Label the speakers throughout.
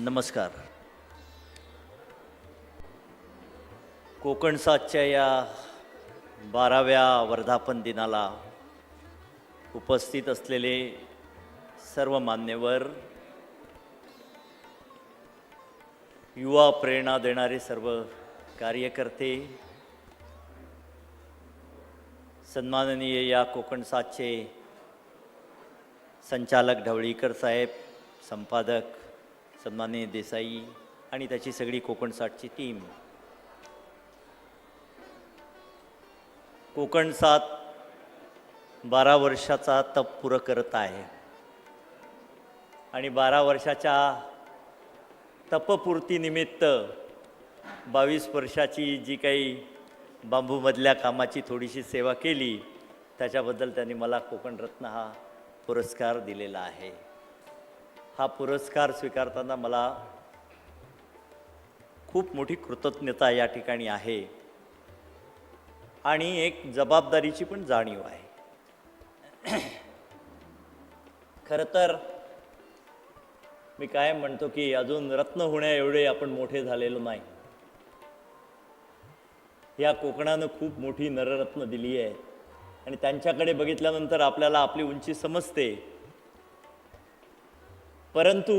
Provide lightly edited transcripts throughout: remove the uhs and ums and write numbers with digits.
Speaker 1: नमस्कार. कोकण सातच्या या 12व्या वर्धापन दिनाला उपस्थित असलेले सर्व मान्यवर, युवा प्रेरणा देणारे सर्व कार्यकर्ते, सन्माननीय या कोकण सातचे संचालक ढवळीकर साहेब, संपादक सन्माननीय देसाई आणि त्याची सगळी कोकण सातची टीम. कोकण सात 12 वर्षाचा तप पूर्ण करत आहे आणि 12 वर्षाच्या तपपूर्तीनिमित्त 22 वर्षाची जी काही बांबूमधल्या कामाची थोडीशी सेवा केली त्याच्याबद्दल त्यांनी मला कोकण रत्न हा पुरस्कार दिलेला आहे. हा पुरस्कार स्वीकारताना मला खूप मोठी कृतज्ञता या ठिकाणी आहे आणि एक जबाबदारीची पण जाणीव आहे. खरं तर मी कायम म्हणतो की अजून रत्न होण्या एवढे आपण मोठे झालेलो नाही. या कोकणानं खूप मोठी नररत्न दिली आहे आणि त्यांच्याकडे बघितल्यानंतर आपल्याला आपली उंची समजते. परंतु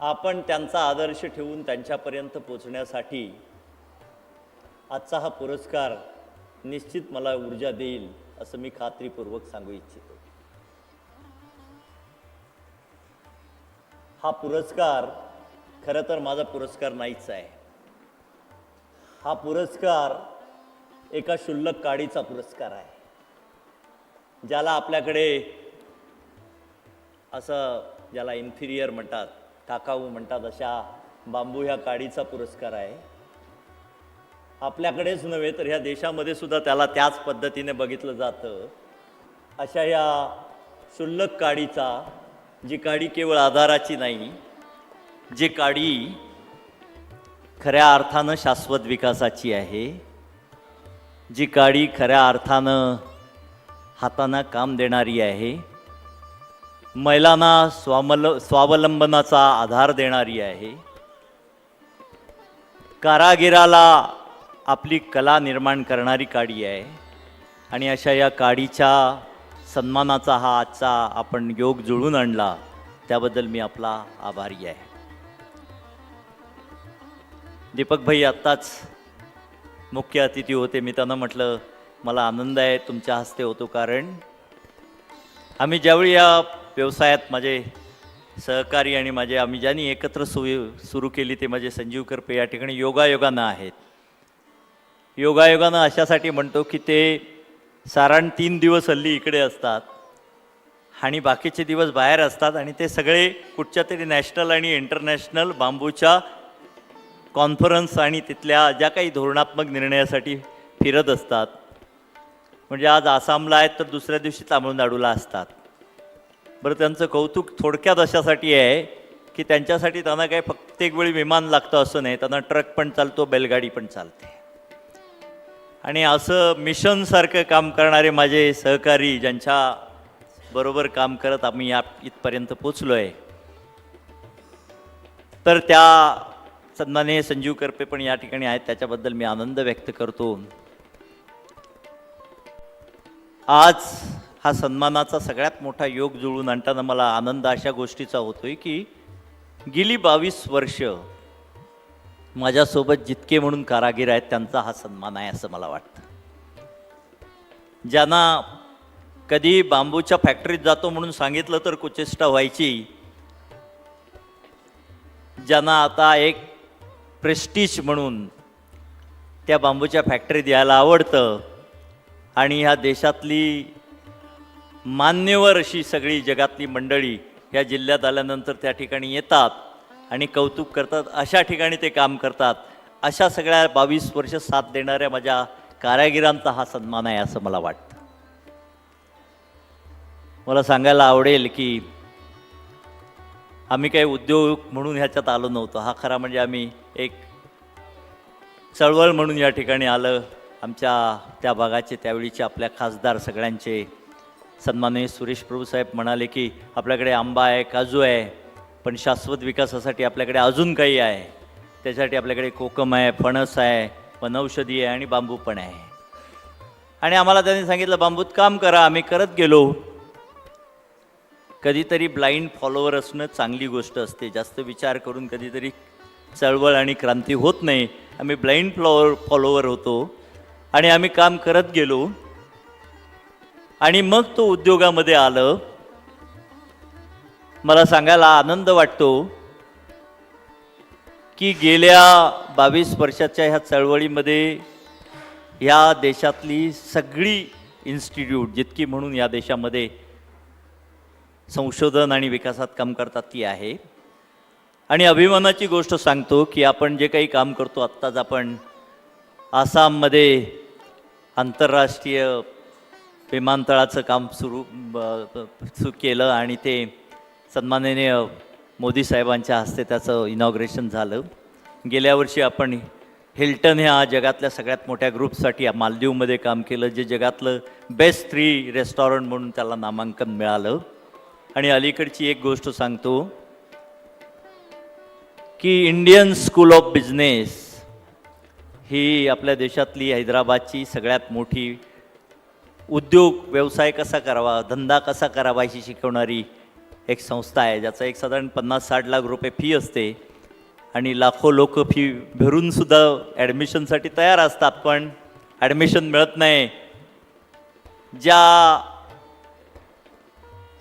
Speaker 1: आपण त्यांचा आदर्श ठेवून त्यांच्यापर्यंत पोचण्यासाठी आजचा हा पुरस्कार निश्चित मला ऊर्जा देईल असं मी खात्रीपूर्वक सांगू इच्छितो. हा पुरस्कार खरं तर माझा पुरस्कार नाहीच आहे. हा पुरस्कार एका क्षुल्लक काडीचा पुरस्कार आहे, ज्याला आपल्याकडे असं ज्याला इन्फिरियर म्हणतात, टाकाऊ म्हणतात, अशा बांबू ह्या काडीचा पुरस्कार आहे. आपल्याकडेच नव्हे तर ह्या देशामध्ये सुद्धा त्याला त्याच पद्धतीने बघितलं जातं. अशा ह्या क्षुल्लक काडीचा, जी काडी केवळ आधाराची नाही, जी काडी खऱ्या अर्थानं शाश्वत विकासाची आहे, जी काडी खऱ्या अर्थानं हातांना काम देणारी आहे, महिलांना स्वावलंबनाचा आधार देणारी आहे, कारागिराला आपली कला निर्माण करणारी काडी आहे. आणि अशा या काडीच्या सन्मानाचा हा आजचा आपण योग जुळून आणला, त्याबद्दल मी आपला आभारी आहे. दीपक भाई आत्ताच मुख्य अतिथी होते. मी त्यांना म्हटलं मला आनंद आहे तुमच्या हस्ते होतो, कारण आम्ही ज्यावेळी या व्यवसायात माझे सहकारी आणि आम्ही ज्यांनी एकत्र सुरू केली ते माझे संजीव करपे या ठिकाणी योगायोगानं आहेत. योगायोगानं अशासाठी म्हणतो की ते साधारण 3 दिवस हल्ली इकडे असतात आणि बाकीचे दिवस बाहेर असतात आणि ते सगळे कुठच्या तरी नॅशनल आणि इंटरनॅशनल बांबूच्या कॉन्फरन्स आणि तिथल्या ज्या काही धोरणात्मक निर्णयासाठी फिरत असतात. म्हणजे आज आसामला आहेत तर दुसऱ्या दिवशी तामिळनाडूला असतात. बरं, त्यांचं कौतुक थोडक्यात अशासाठी आहे की त्यांच्यासाठी त्यांना काय फक्त एक वेळी विमान लागतं असं नाही, त्यांना ट्रक पण चालतो, बैलगाडी पण चालते. आणि असं मिशनसारखं काम करणारे माझे सहकारी, ज्यांच्या बरोबर काम करत आम्ही इथपर्यंत पोचलो आहे, तर त्या सन्माननीय संजीव करपे पण या ठिकाणी आहेत, त्याच्याबद्दल मी आनंद व्यक्त करतो. आज हा सन्मानाचा सगळ्यात मोठा योग जुळून आणताना मला आनंद अशा गोष्टीचा होतोय की गेली 22 वर्ष माझ्यासोबत जितके म्हणून कारागीर आहेत त्यांचा हा सन्मान आहे असं मला वाटतं. ज्यांना कधी बांबूच्या फॅक्टरीत जातो म्हणून सांगितलं तर कुचेष्टा व्हायची, ज्यांना आता एक प्रेस्टीज म्हणून त्या बांबूच्या फॅक्टरीत यायला आवडतं आणि ह्या देशातली मान्यवर अशी सगळी जगातली मंडळी ह्या जिल्ह्यात आल्यानंतर त्या ठिकाणी येतात आणि कौतुक करतात, अशा ठिकाणी ते काम करतात. अशा सगळ्या 22 वर्ष साथ देणाऱ्या माझ्या कारागिरांचा हा सन्मान आहे असं मला वाटतं. मला सांगायला आवडेल की आम्ही काही उद्योग म्हणून ह्याच्यात आलो नव्हतो. हा खरा म्हणजे आम्ही एक चळवळ म्हणून या ठिकाणी आलं. आमच्या त्या भागाचे त्यावेळीचे आपल्या खासदार सगळ्यांचे सन्माननीय सुरेश प्रभू साहेब म्हणाले की आपल्याकडे आंबा आहे, काजू आहे, पण शाश्वत विकासासाठी आपल्याकडे अजून काही आहे. त्यासाठी आपल्याकडे कोकम आहे, फणस आहे, वनौषधी आहे आणि बांबू पण आहे. आणि आम्हाला त्यांनी सांगितलं बांबूत काम करा. आम्ही करत गेलो. कधीतरी ब्लाइंड फॉलोवर असणं चांगली गोष्ट असते. जास्त विचार करून कधीतरी चळवळ आणि क्रांती होत नाही. आम्ही ब्लाइंड फॉलोवर होतो आणि आम्ही काम करत गेलो. आणि मग तो उद्योगामध्ये आलं. मला सांगायला आनंद वाटतो की गेल्या 22 वर्षाच्या ह्या चळवळीमध्ये ह्या देशातली सगळी इन्स्टिट्यूट जितकी म्हणून या देशामध्ये संशोधन आणि विकासात काम करतात ती आहे. आणि अभिमानाची गोष्ट सांगतो की आपण जे काही काम करतो, आत्ताच आपण आसाममध्ये आंतरराष्ट्रीय विमानतळाचं काम सुरू केलं आणि ते सन्माननीय मोदी साहेबांच्या हस्ते त्याचं इनॉग्रेशन झालं. गेल्या वर्षी आपण हिल्टन ह्या जगातल्या सगळ्यात मोठ्या ग्रुपसाठी मालदीवमध्ये काम केलं, जे जगातलं बेस्ट 3 रेस्टॉरंट म्हणून त्याला नामांकन मिळालं. आणि अलीकडची एक गोष्ट सांगतो की इंडियन स्कूल ऑफ बिझनेस ही आपल्या देशातली हैदराबादची सगळ्यात मोठी उद्योग व्यवसाय कसा करावा, धंदा कसा करावा ही शिकवणारी एक संस्था आहे, ज्याचा एक साधारण 50-60 लाख रुपये फी असते. आणि लाखो लोक फी भरूनसुद्धा ॲडमिशनसाठी तयार असतात, पण ॲडमिशन मिळत नाही. ज्या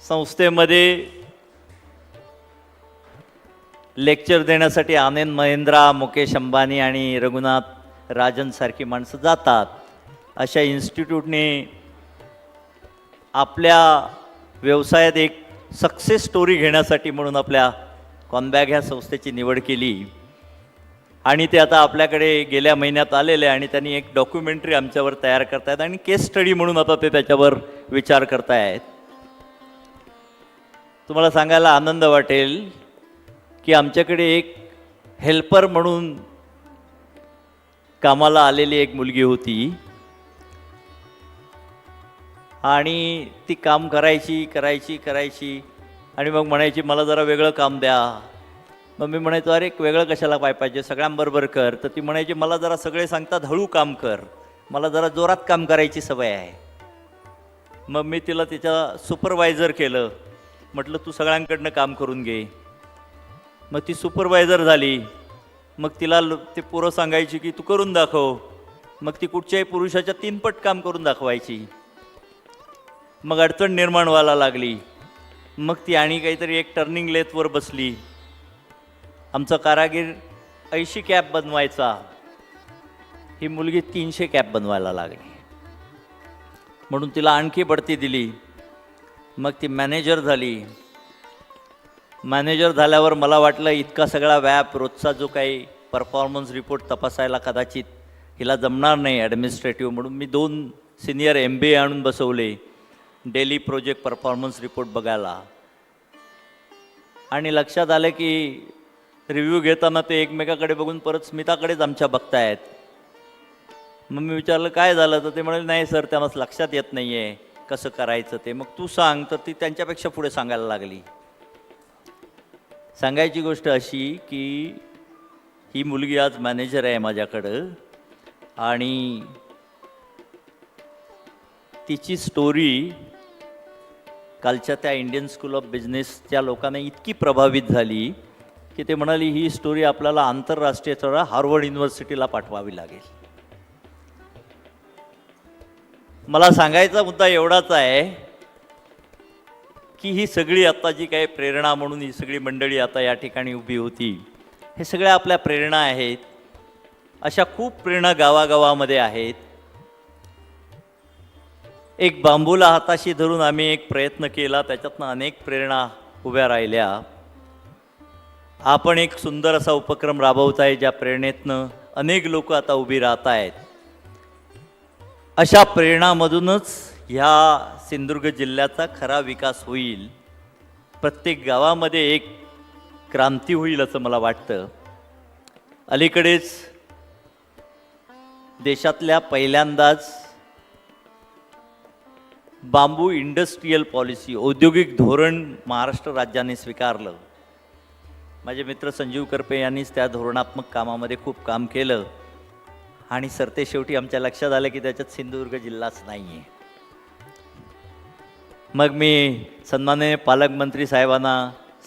Speaker 1: संस्थेमध्ये लेक्चर देण्यासाठी आनंद महिंद्रा, मुकेश अंबानी आणि रघुनाथ राजनसारखी माणसं जातात, अशा इन्स्टिट्यूटने आपल्या व्यवसायात एक सक्सेस स्टोरी घेण्यासाठी म्हणून आपल्या कॉनबॅग ह्या संस्थेची निवड केली. आणि ते आता आपल्याकडे गेल्या महिन्यात आलेले आणि त्यांनी एक डॉक्युमेंटरी आमच्यावर तयार करतायत आणि केस स्टडी म्हणून आता ते त्याच्यावर विचार करतायत. तुम्हाला सांगायला आनंद वाटेल की आमच्याकडे एक हेल्पर म्हणून कामाला आलेली एक मुलगी होती आणि ती काम करायची आणि मग म्हणायची मला जरा वेगळं काम द्या. मग मी म्हणायचो अरे वेगळं कशाला पाहिजे, सगळ्यांबरोबर कर. तर ती म्हणायची मला जरा सगळे सांगतात हळू काम कर, मला जरा जोरात काम करायची सवय आहे. मग मी तिला तिच्या सुपरवायझर केलं. म्हटलं तू सगळ्यांकडनं काम करून घे. मग ती सुपरवायझर झाली. मग तिला ते पोरं सांगायची की तू करून दाखव. मग ती कुठच्याही पुरुषाच्या 3 पट काम करून दाखवायची. मग अडचण निर्माण व्हायला लागली. मग ती आणि काहीतरी एक टर्निंग लेथवर बसली. आमचा कारागीर 80 कॅप बनवायचा, ही मुलगी 300 कॅप बनवायला लागली. म्हणून तिला आणखी बढती दिली. मग ती मॅनेजर झाली. मॅनेजर झाल्यावर मला वाटलं इतका सगळा व्याप, रोजचा जो काही परफॉर्मन्स रिपोर्ट तपासायला कदाचित हिला जमणार नाही ॲडमिनिस्ट्रेटिव्ह, म्हणून मी 2 सिनियर MBA आणून बसवले डेली प्रोजेक्ट परफॉर्मन्स रिपोर्ट बघायला. आणि लक्षात आलं की रिव्ह्यू घेताना ते एकमेकाकडे बघून परत स्मिताकडेच आमच्या बघतायत. मग मी विचारलं काय झालं, तर ते म्हणाले नाही सर त्यांना लक्षात येत नाही आहे कसं करायचं ते, मग तू सांग. तर ती त्यांच्यापेक्षा पुढे सांगायला लागली. सांगायची गोष्ट अशी की ही मुलगी आज मॅनेजर आहे माझ्याकडं आणि तिची स्टोरी कालच्या त्या इंडियन स्कूल ऑफ बिझनेसच्या लोकांना इतकी प्रभावित झाली की ते म्हणाली ही स्टोरी आपल्याला आंतरराष्ट्रीय स्तरावर हार्वर्ड युनिव्हर्सिटीला पाठवावी लागेल. मला सांगायचा मुद्दा एवढाच आहे की ही सगळी आता जी काही प्रेरणा म्हणून ही सगळी मंडळी आता या ठिकाणी उभी होती, हे सगळ्या आपल्या प्रेरणा आहेत. अशा खूप प्रेरणा गावागावामध्ये आहेत. एक बांबूला हाताशी धरून आम्ही एक प्रयत्न केला, त्याच्यातनं अनेक प्रेरणा उभ्या राहिल्या. आपण एक सुंदर असा उपक्रम राबवताय ज्या प्रेरणेतनं अनेक लोक आता उभी राहत आहेत. अशा प्रेरणामधूनच ह्या सिंधुदुर्ग जिल्ह्याचा खरा विकास होईल. प्रत्येक गावामध्ये एक क्रांती होईल असं मला वाटतं. अलीकडेच देशातल्या पहिल्यांदाच बांबू इंडस्ट्रीयल पॉलिसी, औद्योगिक धोरण महाराष्ट्र राज्याने स्वीकारलं. माझे मित्र संजीव करपे यांनीच त्या धोरणात्मक कामामध्ये खूप काम केलं आणि सरते शेवटी आमच्या लक्षात आलं की त्याच्यात सिंधुदुर्ग जिल्हाच नाही आहे. मग मी सन्माननीय पालकमंत्री साहेबांना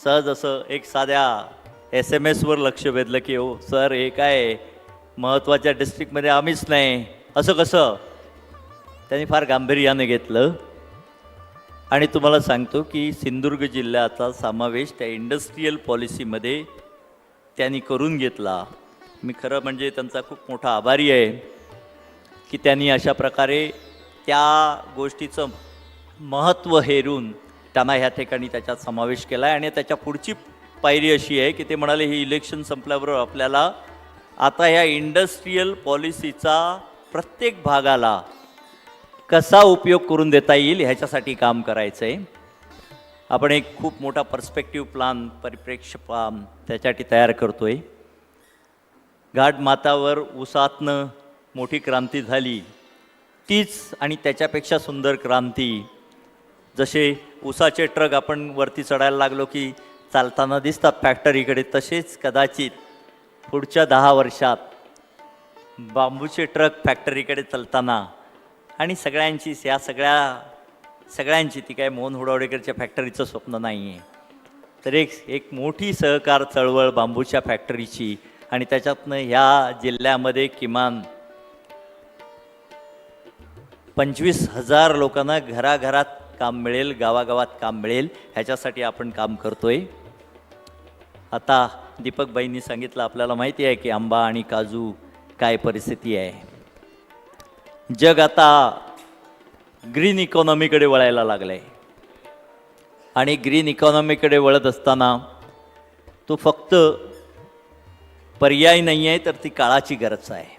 Speaker 1: सहज असं एक साध्या SMS वर लक्ष वेधलं की हो सर हे काय महत्त्वाच्या डिस्ट्रिक्टमध्ये आम्हीच नाही, असं कसं. त्यांनी फार गांभीर्याने घेतलं आणि तुम्हाला सांगतो की सिंधुदुर्ग जिल्ह्याचा समावेश त्या इंडस्ट्रीयल पॉलिसीमध्ये त्यांनी करून घेतला. मी खरं म्हणजे त्यांचा खूप मोठा आभारी आहे की त्यांनी अशा प्रकारे त्या गोष्टीचं महत्त्व हेरून त्यांना ह्या ठिकाणी त्याच्यात समावेश केला आहे. आणि त्याच्या पुढची पायरी अशी आहे की ते म्हणाले ही इलेक्शन संपल्याबरोबर आपल्याला आता ह्या इंडस्ट्रीयल पॉलिसीचा प्रत्येक भागाला कसा उपयोग करून देता येईल ह्याच्यासाठी काम करायचं आहे. आपण एक खूप मोठा पर्स्पेक्टिव्ह प्लान परिप्रेक्ष्य प्लान त्याच्यासाठी तयार करतो आहे. घाटमाथ्यावर ऊसातनं मोठी क्रांती झाली, तीच आणि त्याच्यापेक्षा सुंदर क्रांती जसे ऊसाचे ट्रक आपण वरती चढायला लागलो की चालताना दिसतात फॅक्टरीकडे, तसेच कदाचित पुढच्या 10 वर्षात बांबूचे ट्रक फॅक्टरीकडे चालताना आणि सगळ्यांचीच या सगळ्यांची ती काय मोहन हुडावडेकरच्या फॅक्टरीचं स्वप्न नाही आहे, तर एक मोठी सहकार चळवळ बांबूच्या फॅक्टरीची आणि त्याच्यातनं ह्या जिल्ह्यामध्ये किमान 25,000 लोकांना घराघरात काम मिळेल, गावागावात काम मिळेल, ह्याच्यासाठी आपण काम करतोय. आता दीपकबाईंनी सांगितलं आपल्याला माहिती आहे की आंबा आणि काजू काय परिस्थिती आहे. जग आता ग्रीन इकॉनॉमीकडे वळायला लागलं आहे आणि ग्रीन इकॉनॉमीकडे वळत असताना तो फक्त पर्याय नाही आहे तर ती काळाची गरज आहे.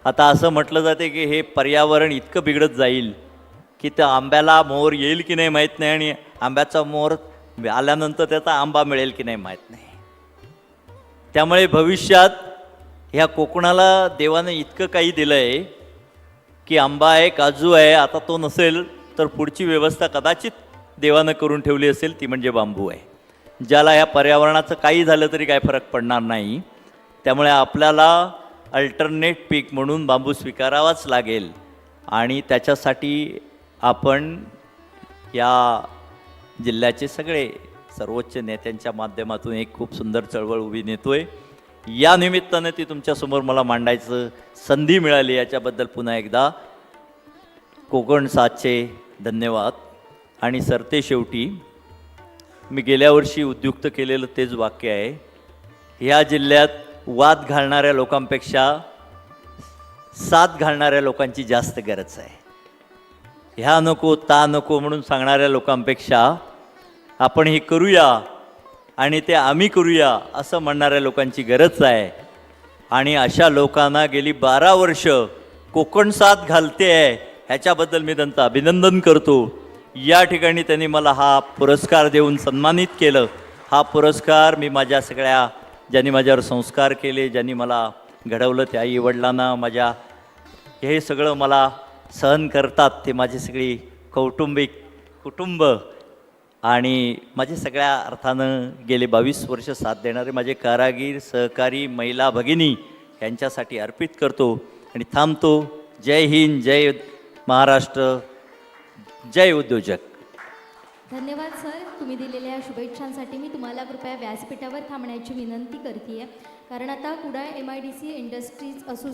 Speaker 1: आता असं म्हटलं जाते की हे पर्यावरण इतकं बिघडत जाईल की त्या आंब्याला मोहर येईल की नाही माहीत नाही आणि आंब्याचा मोहर आल्यानंतर त्याचा आंबा मिळेल की नाही माहीत नाही. त्यामुळे भविष्यात ह्या कोकणाला देवाने इतकं काही दिलं आहे की आंबा आहे, काजू आहे, आता तो नसेल तर पुढची व्यवस्था कदाचित देवानं करून ठेवली असेल ती म्हणजे बांबू आहे, ज्याला ह्या पर्यावरणाचं काही झालं तरी काय फरक पडणार नाही. त्यामुळे आपल्याला अल्टरनेट पीक म्हणून बांबू स्वीकारावाच लागेल आणि त्याच्यासाठी आपण या जिल्ह्याचे सगळे सर्वोच्च नेत्यांच्या माध्यमातून एक खूप सुंदर चळवळ उभी नेतोय. या निमित्तानं ती तुमच्यासमोर मला मांडायचं संधी मिळाली, याच्याबद्दल पुन्हा एकदा कोकण साथचे धन्यवाद. आणि सरते शेवटी मी गेल्या वर्षी उद्युक्त केलेलं तेच वाक्य आहे, ह्या जिल्ह्यात वाद घालणाऱ्या लोकांपेक्षा साथ घालणाऱ्या लोकांची जास्त गरज आहे. ह्या नको ता नको म्हणून सांगणाऱ्या लोकांपेक्षा आपण हे करूया आणि ते आम्ही करूया असं म्हणणाऱ्या लोकांची गरज आहे. आणि अशा लोकांना गेली 12 वर्ष कोकण साथ घालते आहे, ह्याच्याबद्दल मी त्यांचं अभिनंदन करतो. या ठिकाणी त्यांनी मला हा पुरस्कार देऊन सन्मानित केलं. हा पुरस्कार मी माझ्या सगळ्या ज्यांनी माझ्यावर संस्कार केले, ज्यांनी मला घडवलं त्या आईवडिलांना, माझ्या हे सगळं मला सहन करतात ते माझी सगळी कुटुंब आणि माझे सगळ्या अर्थानं गेले 22 वर्ष साथ देणारे माझे कारागीर, सहकारी, महिला भगिनी यांच्यासाठी अर्पित करतो आणि थांबतो. जय हिंद, जय महाराष्ट्र, जय उद्योजक.
Speaker 2: धन्यवाद सर, तुम्ही दिलेल्या शुभेच्छांसाठी. मी तुम्हाला कृपया व्यासपीठावर थांबण्याची विनंती करते आहे, कारण आता कुडाळ MIDC इंडस्ट्रीज असोसिएशन